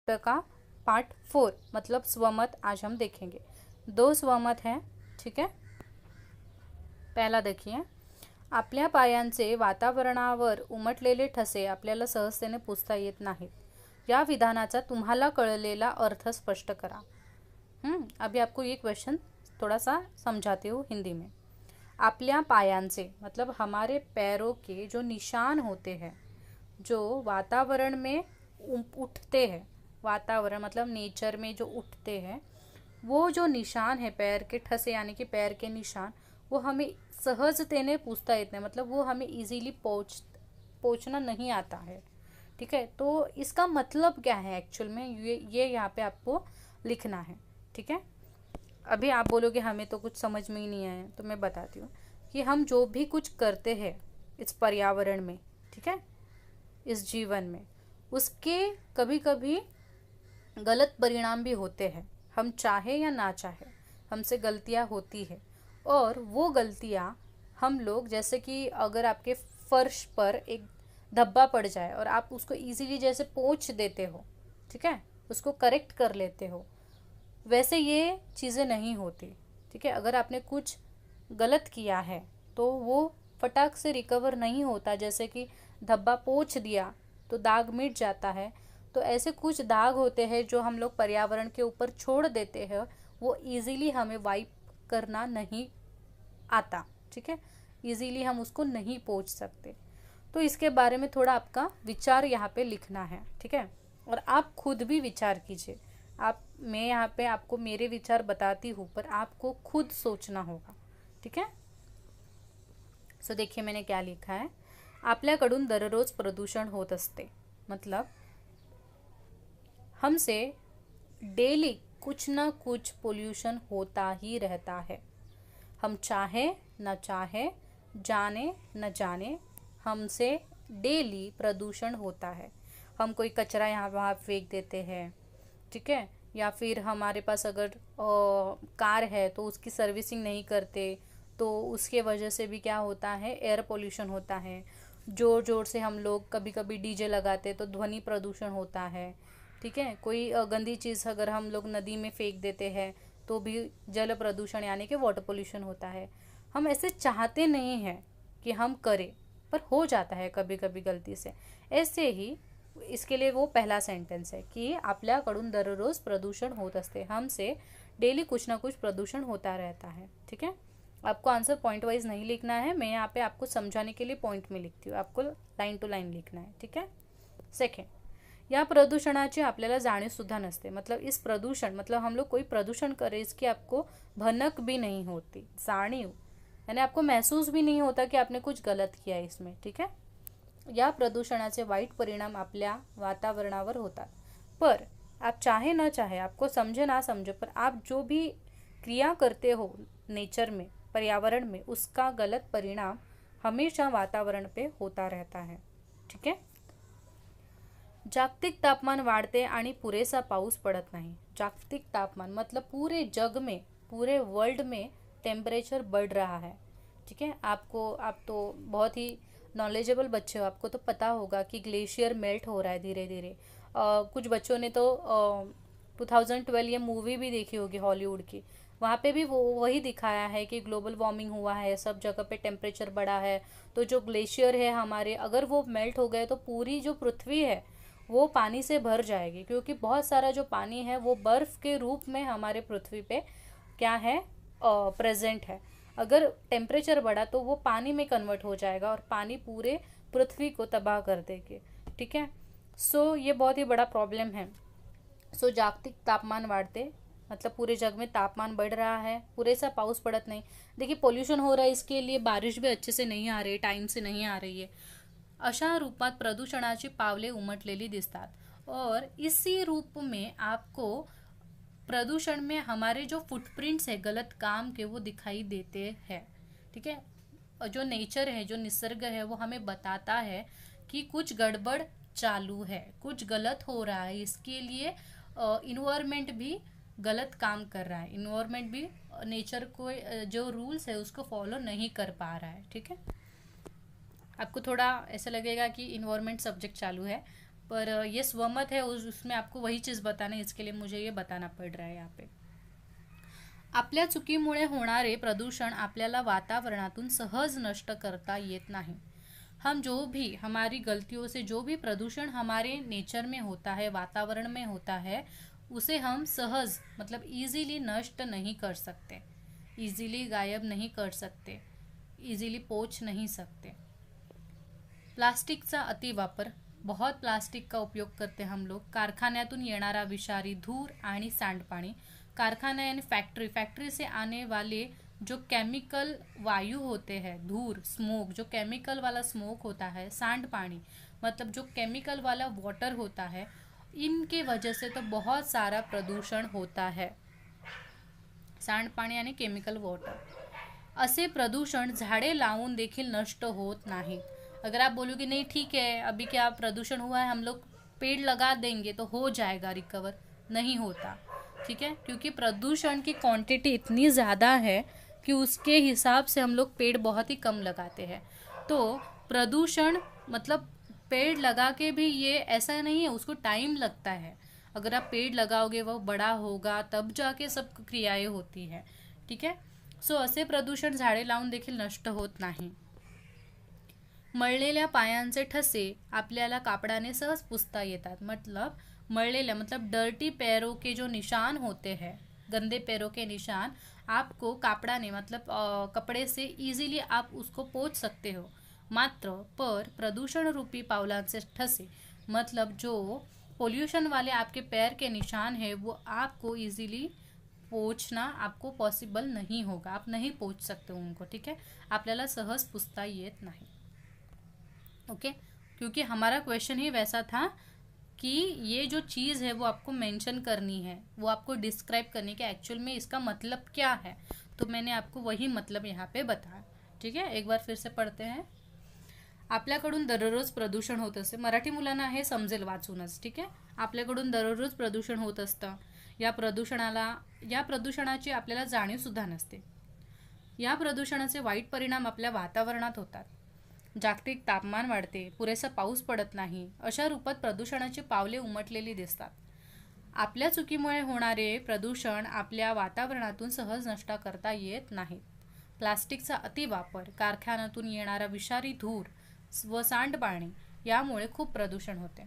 का पार्ट 4 मतलब स्वमत आज हम देखेंगे। 2 स्वमत हैं, ठीक है। पहला देखिए, आपल्या पायांचे वातावरणावर उमटलेले ठसे आपल्याला सहजतेने पुसता येत नाहीत। या विधानाचा तुम्हाला कळलेला अर्थ स्पष्ट करा। अभी आपको ये क्वेश्चन थोड़ा सा समझाती हूँ हिंदी में। आपल्या पायांचे मतलब हमारे पैरों के जो निशान होते हैं, जो वातावरण में उठते हैं, वातावरण मतलब नेचर में जो उठते हैं, वो जो निशान है पैर के ठसे यानी कि पैर के निशान, वो हमें सहजतेने पूछता येत नहीं, मतलब वो हमें इजीली पहुँचना नहीं आता है, ठीक है। तो इसका मतलब क्या है एक्चुअल में, ये यहाँ पे आपको लिखना है, ठीक है। अभी आप बोलोगे हमें तो कुछ समझ में ही नहीं आया, तो मैं बताती हूँ कि हम जो भी कुछ करते हैं इस पर्यावरण में, ठीक है, इस जीवन में, उसके कभी कभी गलत परिणाम भी होते हैं। हम चाहे या ना चाहे हमसे गलतियाँ होती है, और वो गलतियाँ हम लोग, जैसे कि अगर आपके फर्श पर एक धब्बा पड़ जाए और आप उसको इजीली जैसे पोंछ देते हो, ठीक है, उसको करेक्ट कर लेते हो, वैसे ये चीज़ें नहीं होती, ठीक है। अगर आपने कुछ गलत किया है तो वो फटाक से रिकवर नहीं होता, जैसे कि धब्बा पोंछ दिया तो दाग मिट जाता है। तो ऐसे कुछ दाग होते हैं जो हम लोग पर्यावरण के ऊपर छोड़ देते हैं, वो इजीली हमें वाइप करना नहीं आता, ठीक है, इजीली हम उसको नहीं पोंछ सकते। तो इसके बारे में थोड़ा आपका विचार यहाँ पे लिखना है, ठीक है। और आप खुद भी विचार कीजिए। मैं यहाँ पे आपको मेरे विचार बताती हूँ, पर आपको खुद सोचना होगा, ठीक है। सो देखिए मैंने क्या लिखा है। आपल्याकडून दररोज प्रदूषण होत असते, मतलब हमसे डेली कुछ ना कुछ पोल्यूशन होता ही रहता है। हम चाहे न चाहे, जाने न जाने, हमसे डेली प्रदूषण होता है। हम कोई कचरा यहाँ वहाँ फेंक देते हैं, ठीक है, या फिर हमारे पास अगर कार है तो उसकी सर्विसिंग नहीं करते, तो उसके वजह से भी क्या होता है, एयर पोल्यूशन होता है। ज़ोर ज़ोर से हम लोग कभी कभी डीजे लगाते तो ध्वनि प्रदूषण होता है, ठीक है। कोई गंदी चीज़ अगर हम लोग नदी में फेंक देते हैं तो भी जल प्रदूषण यानी कि वाटर पोल्यूशन होता है। हम ऐसे चाहते नहीं हैं कि हम करें, पर हो जाता है कभी कभी गलती से। ऐसे ही इसके लिए वो पहला सेंटेंस है कि आपल्याकडून दररोज प्रदूषण होत असते, हमसे डेली कुछ ना कुछ प्रदूषण होता रहता है, ठीक है। आपको आंसर पॉइंट वाइज नहीं लिखना है, मैं यहाँ पे आपको समझाने के लिए पॉइंट में लिखती हूँ, आपको लाइन टू लाइन लिखना है, ठीक है। सेकंड, या प्रदूषणाची आपल्याला जाणीव सुद्धा नसते, मतलब इस प्रदूषण मतलब हम लोग कोई प्रदूषण करें इसकी आपको भनक भी नहीं होती, जाणीव यानी आपको महसूस भी नहीं होता कि आपने कुछ गलत किया है इसमें, ठीक है। या प्रदूषणाचे वाईट परिणाम आपल्या वातावरणावर होतात, पर आप चाहे ना चाहे, आपको समझे ना समझे, पर आप जो भी क्रिया करते हो नेचर में, पर्यावरण में, उसका गलत परिणाम हमेशा वातावरण पे होता रहता है, ठीक है। जागतिक तापमान वाढते आणि पुरेसा पाऊस पड़त नहीं। जागतिक तापमान मतलब पूरे जग में, पूरे वर्ल्ड में टेम्परेचर बढ़ रहा है, ठीक है। आप तो बहुत ही नॉलेजेबल बच्चे हो, आपको तो पता होगा कि ग्लेशियर मेल्ट हो रहा है धीरे धीरे। कुछ बच्चों ने तो 2012 ये मूवी भी देखी होगी हॉलीवुड की, वहाँ पे भी वो वही दिखाया है कि ग्लोबल वार्मिंग हुआ है, सब जगह पे टेम्परेचर बढ़ा है। तो जो ग्लेशियर है हमारे, अगर वो मेल्ट हो गए तो पूरी जो पृथ्वी है वो पानी से भर जाएगी, क्योंकि बहुत सारा जो पानी है वो बर्फ़ के रूप में हमारे पृथ्वी पे क्या है, प्रेजेंट है। अगर टेम्परेचर बढ़ा तो वो पानी में कन्वर्ट हो जाएगा और पानी पूरे पृथ्वी को तबाह कर देगी, ठीक है। सो ये बहुत ही बड़ा प्रॉब्लम है। सो जागतिक तापमान वाढते मतलब पूरे जग में तापमान बढ़ रहा है, पूरे सा पाऊस पड़त नहीं। देखिए पोल्यूशन हो रहा है, इसके लिए बारिश भी अच्छे से नहीं आ रही, टाइम से नहीं आ रही है। अशा रूपात प्रदूषणाची पावले उमटलेली दिसतात, और इसी रूप में आपको प्रदूषण में हमारे जो फुटप्रिंट्स है गलत काम के वो दिखाई देते हैं, ठीक है। और जो नेचर है, जो निसर्ग है, वो हमें बताता है कि कुछ गड़बड़ चालू है, कुछ गलत हो रहा है। इसके लिए इन्वायरमेंट भी गलत काम कर रहा है, इन्वायरमेंट भी नेचर को जो रूल्स है उसको फॉलो नहीं कर पा रहा है, ठीक है। आपको थोड़ा ऐसा लगेगा कि इन्वायरमेंट सब्जेक्ट चालू है, पर ये स्वमत है, उसमें आपको वही चीज़ बताना है, इसके लिए मुझे ये बताना पड़ रहा है यहाँ पे। आपल्या चुकीमुळे होणारे प्रदूषण आपल्याला वातावरणातून सहज नष्ट करता येत नाही। हम जो भी हमारी गलतियों से जो भी प्रदूषण हमारे नेचर में होता है, वातावरण में होता है, उसे हम सहज मतलब इजीली नष्ट नहीं कर सकते, इजीली गायब नहीं कर सकते, इजीली पोछ नहीं सकते। प्लास्टिकचा अतिवापर, बहुत प्लास्टिक का उपयोग करते हम लोग। कारखान्यातून येणारा विषारी धूर आणि सांडपाणी, कारखाना यानी फैक्ट्री, फैक्ट्री से आने वाले जो केमिकल वायु होते हैं, धूर, स्मोक, जो केमिकल वाला स्मोक होता है, सांडपानी मतलब जो केमिकल वाला वाटर होता है, इनके वजह से तो बहुत सारा प्रदूषण होता है। सांडपाणी आणि केमिकल वॉटर, असे प्रदूषण झाडे लावून देखील नष्ट होत नाही। अगर आप बोलोगे नहीं ठीक है अभी क्या प्रदूषण हुआ है, हम लोग पेड़ लगा देंगे तो हो जाएगा रिकवर, नहीं होता, ठीक है, क्योंकि प्रदूषण की क्वांटिटी इतनी ज़्यादा है कि उसके हिसाब से हम लोग पेड़ बहुत ही कम लगाते हैं। तो प्रदूषण मतलब पेड़ लगा के भी ये ऐसा नहीं है, उसको टाइम लगता है। अगर आप पेड़ लगाओगे वो बड़ा होगा तब जाके सब क्रियाएं होती है, ठीक है। सो असे प्रदूषण झाडे लावून देखील नष्ट होत नाही। मळलेल्या पायांचे ठसे आपल्याला कापडाने सहज पुसता येतात। मतलब मळलेल्या मतलब डर्टी पैरों के जो निशान होते हैं, गंदे पैरों के निशान आपको कापड़ाने मतलब कपड़े से इजीली आप उसको पोंछ सकते हो। मात्र पर प्रदूषण रूपी पावलांचे ठसे मतलब जो पोल्यूशन वाले आपके पैर के निशान है वो आपको इजीली पोंछना आपको पॉसिबल नहीं होगा, आप नहीं पोंछ सकते उनको, ठीक है, आपल्याला सहज पुसता येत नहीं। ओके, क्योंकि हमारा क्वेश्चन ही वैसा था कि ये जो चीज़ है वो आपको मेंशन करनी है, वो आपको डिस्क्राइब करनी कि एक्चुअल में इसका मतलब क्या है, तो मैंने आपको वही मतलब यहाँ पे बताया, ठीक है। एक बार फिर से पढ़ते हैं। आपल्याकडून दररोज प्रदूषण होत असते, मराठी मुलांना हे समजेल वाचूनच, ठीक आहे। आपल्याकडून दररोज प्रदूषण होत असतं, या प्रदूषणाची आपल्याला जाणीवसुद्धा नसते। या प्रदूषणाचे वाईट परिणाम आपल्या वातावरणात होतात। जागतिक तापमान वाढते, पुरेसा पाऊस पडत नाही, अशा रूपात प्रदूषणाची पावले उमटलेली दिसतात। आपल्या चुकीमुळे होणारे प्रदूषण आपल्या वातावरणातून सहज नष्ट करता येत नाही। प्लास्टिकचा अतिवापर, कारखान्यातून येणारा विषारी धूर व सांडपाणी यामुळे खूप प्रदूषण होते।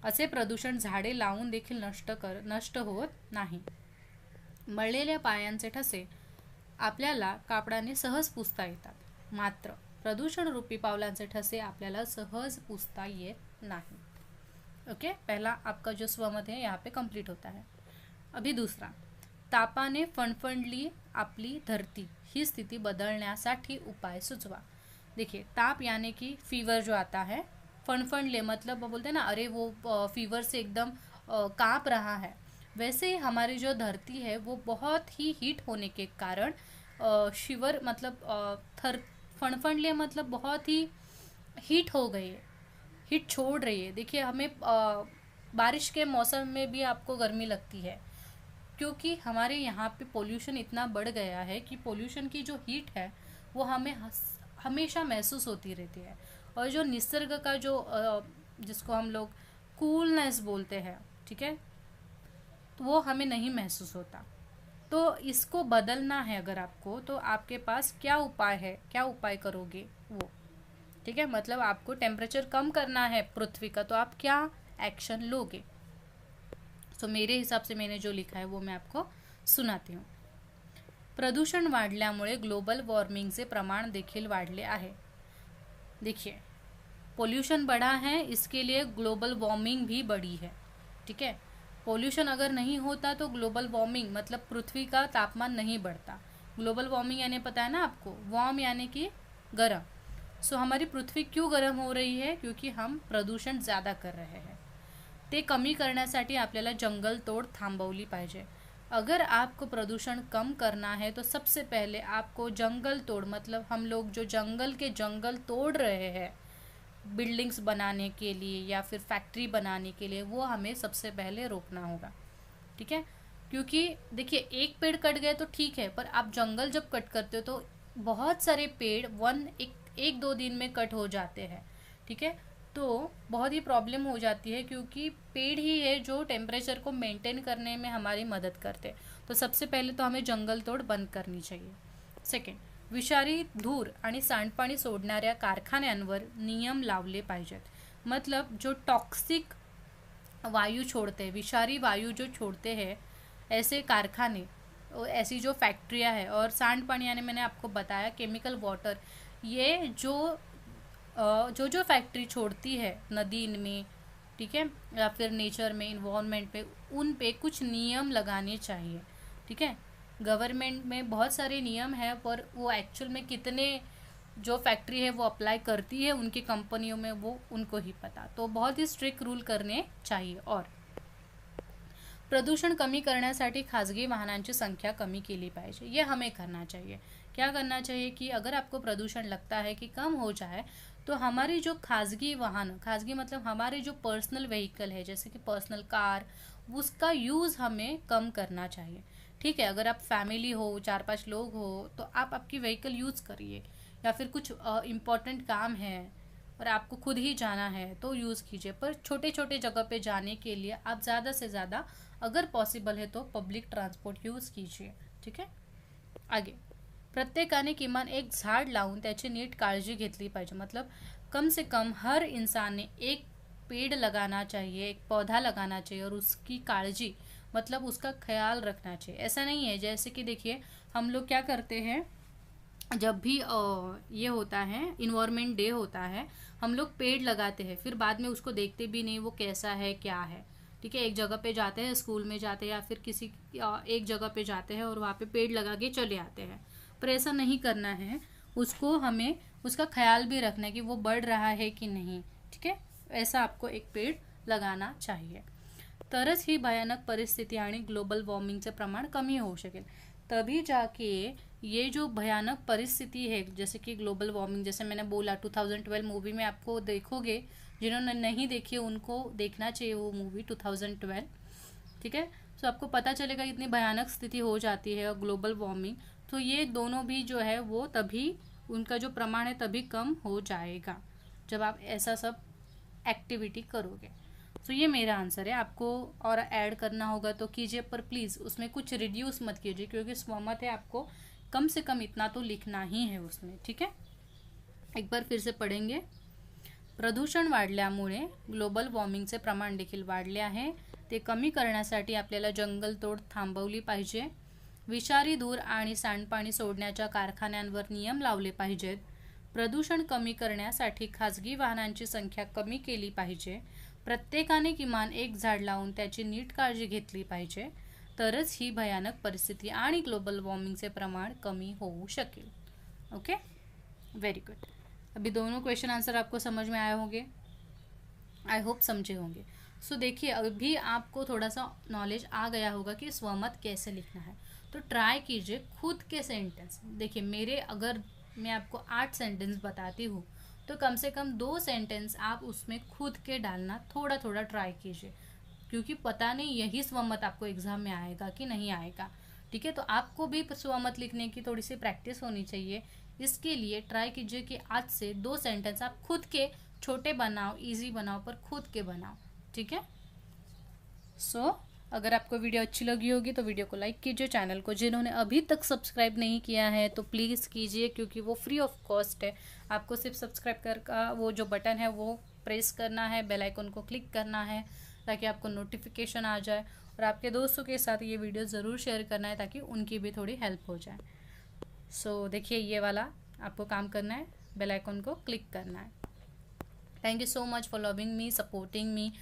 असे प्रदूषण झाडे लावून देखील नष्ट होत नाही। मळलेल्या पायांचे ठसे आपल्याला कापडाने सहज पुसता येतात, मात्र प्रदूषण रूपी पावलांचे ठसे आपल्याला सहज पुसता येत नहीं। ओके, पहला आपका जो स्वमत है यहाँ पे कंप्लीट होता है। अभी दूसरा, तापाने फणफणली आपली धरती ही स्थिति बदलण्यासाठी उपाय सुचवा। देखिए, ताप यानी कि फीवर जो आता है, फणफणले मतलब वो बोलते हैं ना, अरे वो फीवर से एकदम कांप रहा है, वैसे ही हमारी जो धरती है वो बहुत ही हीट होने के कारण शिवर मतलब फणफणले मतलब बहुत ही हीट हो गई है, हीट छोड़ रही है। देखिए, हमें बारिश के मौसम में भी आपको गर्मी लगती है, क्योंकि हमारे यहाँ पे पोल्यूशन इतना बढ़ गया है कि पोल्यूशन की जो हीट है वो हमें हमेशा महसूस होती रहती है। और जो निसर्ग का जो जिसको हम लोग कूलनेस बोलते हैं, ठीक है, तो वो हमें नहीं महसूस होता। तो इसको बदलना है अगर आपको, तो आपके पास क्या उपाय है, क्या उपाय करोगे वो, ठीक है, मतलब आपको टेम्परेचर कम करना है पृथ्वी का, तो आप क्या एक्शन लोगे। तो मेरे हिसाब से मैंने जो लिखा है वो मैं आपको सुनाती हूँ। प्रदूषण वाढल्यामुळे ग्लोबल वॉर्मिंगचे प्रमाण देखील वाढले आहे। देखिए, पोल्यूशन बढ़ा है, इसके लिए ग्लोबल वार्मिंग भी बढ़ी है, ठीक है। पोल्यूशन अगर नहीं होता तो ग्लोबल वार्मिंग मतलब पृथ्वी का तापमान नहीं बढ़ता। ग्लोबल वार्मिंग यानी पता है ना आपको, वार्म यानी कि गर्म। सो हमारी पृथ्वी क्यों गर्म हो रही है, क्योंकि हम प्रदूषण ज़्यादा कर रहे हैं। ते कमी करण्यासाठी आपल्याला जंगल तोड थांबवली पाहिजे। अगर आपको प्रदूषण कम करना है तो सबसे पहले आपको जंगल तोड़ मतलब हम लोग जो जंगल तोड़ रहे हैं बिल्डिंग्स बनाने के लिए या फिर फैक्ट्री बनाने के लिए, वो हमें सबसे पहले रोकना होगा, ठीक है। क्योंकि देखिए, एक पेड़ कट गए तो ठीक है, पर आप जंगल जब कट करते हो तो बहुत सारे पेड़ एक दो दिन में कट हो जाते हैं, ठीक है। तो बहुत ही प्रॉब्लम हो जाती है, क्योंकि पेड़ ही है जो टेम्परेचर को मेंटेन करने में हमारी मदद करते हैं. तो सबसे पहले तो हमें जंगल तोड बंद करनी चाहिए. सेकंड, विषारी धूर आणि सांडपाणी सोडणाऱ्या कारखान्यांवर नियम लावले पाहिजेत. मतलब जो टॉक्सिक वायु छोड़ते हैं, विषारी वायु जो छोड़ते हैं ऐसे कारखाने, ऐसी जो फैक्ट्रियां हैं, और सांड पानी यानी मैंने आपको बताया केमिकल वाटर, ये जो फैक्ट्री छोड़ती है नदी में, ठीक है, या फिर नेचर में, इन्वायरमेंट पे, उन पे कुछ नियम लगाने चाहिए. ठीक है, गवर्नमेंट में बहुत सारे नियम है, पर वो एक्चुअल में कितने जो फैक्ट्री है वो अप्लाई करती है उनकी कंपनियों में, वो उनको ही पता. तो बहुत ही स्ट्रिक्ट रूल करने चाहिए. और प्रदूषण कमी करण्यासाठी खाजगी वाहनांची संख्या कमी केली पाहिजे. ये हमें करना चाहिए. क्या करना चाहिए कि अगर आपको प्रदूषण लगता है कि कम हो जाए, तो हमारी जो खाजगी वाहन, खाजगी मतलब हमारे जो पर्सनल व्हीकल है, जैसे कि पर्सनल कार, उसका यूज़ हमें कम करना चाहिए. ठीक है, अगर आप फैमिली हो, 4-5 लोग हो, तो आप आपकी व्हीकल यूज़ करिए. या फिर कुछ इम्पोर्टेंट काम है और आपको खुद ही जाना है तो यूज़ कीजिए. पर छोटे छोटे जगह पे जाने के लिए आप ज़्यादा से ज़्यादा, अगर पॉसिबल है तो पब्लिक ट्रान्सपोर्ट यूज़ कीजिए. ठीक है. आगे, प्रत्येकाने किमान एक झाड लावून त्याची नीट काळजी घेतली पाहिजे. मतलब कम से कम हर इंसान ने एक पेड़ लगाना चाहिए, एक पौधा लगाना चाहिए, और उसकी काळजी मतलब उसका ख्याल रखना चाहिए. ऐसा नहीं है, जैसे कि देखिए हम लोग क्या करते हैं, जब भी ये होता है इन्वायरमेंट डे होता है, हम लोग पेड़ लगाते हैं, फिर बाद में उसको देखते भी नहीं वो कैसा है क्या है. ठीक है, एक जगह पे जाते हैं, स्कूल में जाते हैं या फिर किसी एक जगह पे जाते हैं और वहाँ पे पेड़ लगा के चले आते हैं. पर ऐसा नहीं करना है, उसको हमें उसका ख्याल भी रखना है कि वो बढ़ रहा है कि नहीं. ठीक है, ऐसा आपको एक पेड़ लगाना चाहिए. तरच ही भयानक परिस्थिती आणि ग्लोबल वॉर्मिंगचे प्रमाण कमी होऊ शकेल. तभी जाके ये जो भयानक परिस्थिति है, जैसे कि ग्लोबल वार्मिंग, जैसे मैंने बोला 2012 मूवी में आपको देखोगे, जिन्होंने नहीं देखी उनको देखना चाहिए वो मूवी 2012. ठीक है, तो आपको पता चलेगा इतनी भयानक स्थिति हो जाती है ग्लोबल वार्मिंग. तो ये दोनों भी जो है वो तभी, उनका जो प्रमाण है तभी कम हो जाएगा जब आप ऐसा सब एक्टिविटी करोगे. तो ये मेरा आंसर है. आपको और ऐड करना होगा तो कीजिए, पर प्लीज़ उसमें कुछ रिड्यूस मत कीजिए, क्योंकि स्वमत है, आपको कम से कम इतना तो लिखना ही है उसमें. ठीक है, एक बार फिर से पढ़ेंगे. प्रदूषण वाढल्यामुळे ग्लोबल वॉर्मिंगचे प्रमाण देखील वाढले आहे. ते कमी करण्यासाठी आपल्याला जंगलतोड थांबवली पाहिजे. विषारी धूर आणि सांडपाणी सोडण्याच्या कारखान्यांवर नियम लावले पाहिजेत. प्रदूषण कमी करण्यासाठी खाजगी वाहनांची संख्या कमी केली पाहिजे. प्रत्येकाने किमान एक झाड लावून त्याची नीट काळजी घेतली पाहिजे. तरच ही भयानक परिस्थिति आणि ग्लोबल वार्मिंगचे प्रमाण कमी होऊ शकेल. Okay, very good. अभी दोनों क्वेश्चन आंसर आपको समझ में आए होंगे, आई होप समझे होंगे. सो देखिए, अभी आपको थोड़ा सा नॉलेज आ गया होगा कि स्वमत कैसे लिखना है. तो ट्राई कीजिए खुद के सेंटेंस. देखिए मेरे, अगर मैं आपको 8 सेंटेंस बताती हूँ तो कम से कम 2 सेंटेंस आप उसमें खुद के डालना थोड़ा थोड़ा ट्राई कीजिए, क्योंकि पता नहीं यही स्वमत आपको एग्जाम में आएगा कि नहीं आएगा. ठीक है, तो आपको भी स्वमत लिखने की थोड़ी सी प्रैक्टिस होनी चाहिए. इसके लिए ट्राई कीजिए कि आज से 2 सेंटेंस आप खुद के छोटे बनाओ, इजी बनाओ, पर खुद के बनाओ. ठीक है. सो अगर आपको वीडियो अच्छी लगी होगी तो वीडियो को लाइक कीजिए. चैनल को जिन्होंने अभी तक सब्सक्राइब नहीं किया है तो प्लीज़ कीजिए, क्योंकि वो फ्री ऑफ कॉस्ट है. आपको सिर्फ सब्सक्राइब कर का वो जो बटन है वो प्रेस करना है, बेल आइकन को क्लिक करना है ताकि आपको नोटिफिकेशन आ जाए. और आपके दोस्तों के साथ ये वीडियो ज़रूर शेयर करना है ताकि उनकी भी थोड़ी हेल्प हो जाए. सो देखिए, ये वाला आपको काम करना है, बेल आइकन को क्लिक करना है. Thank you so much for loving me, supporting me.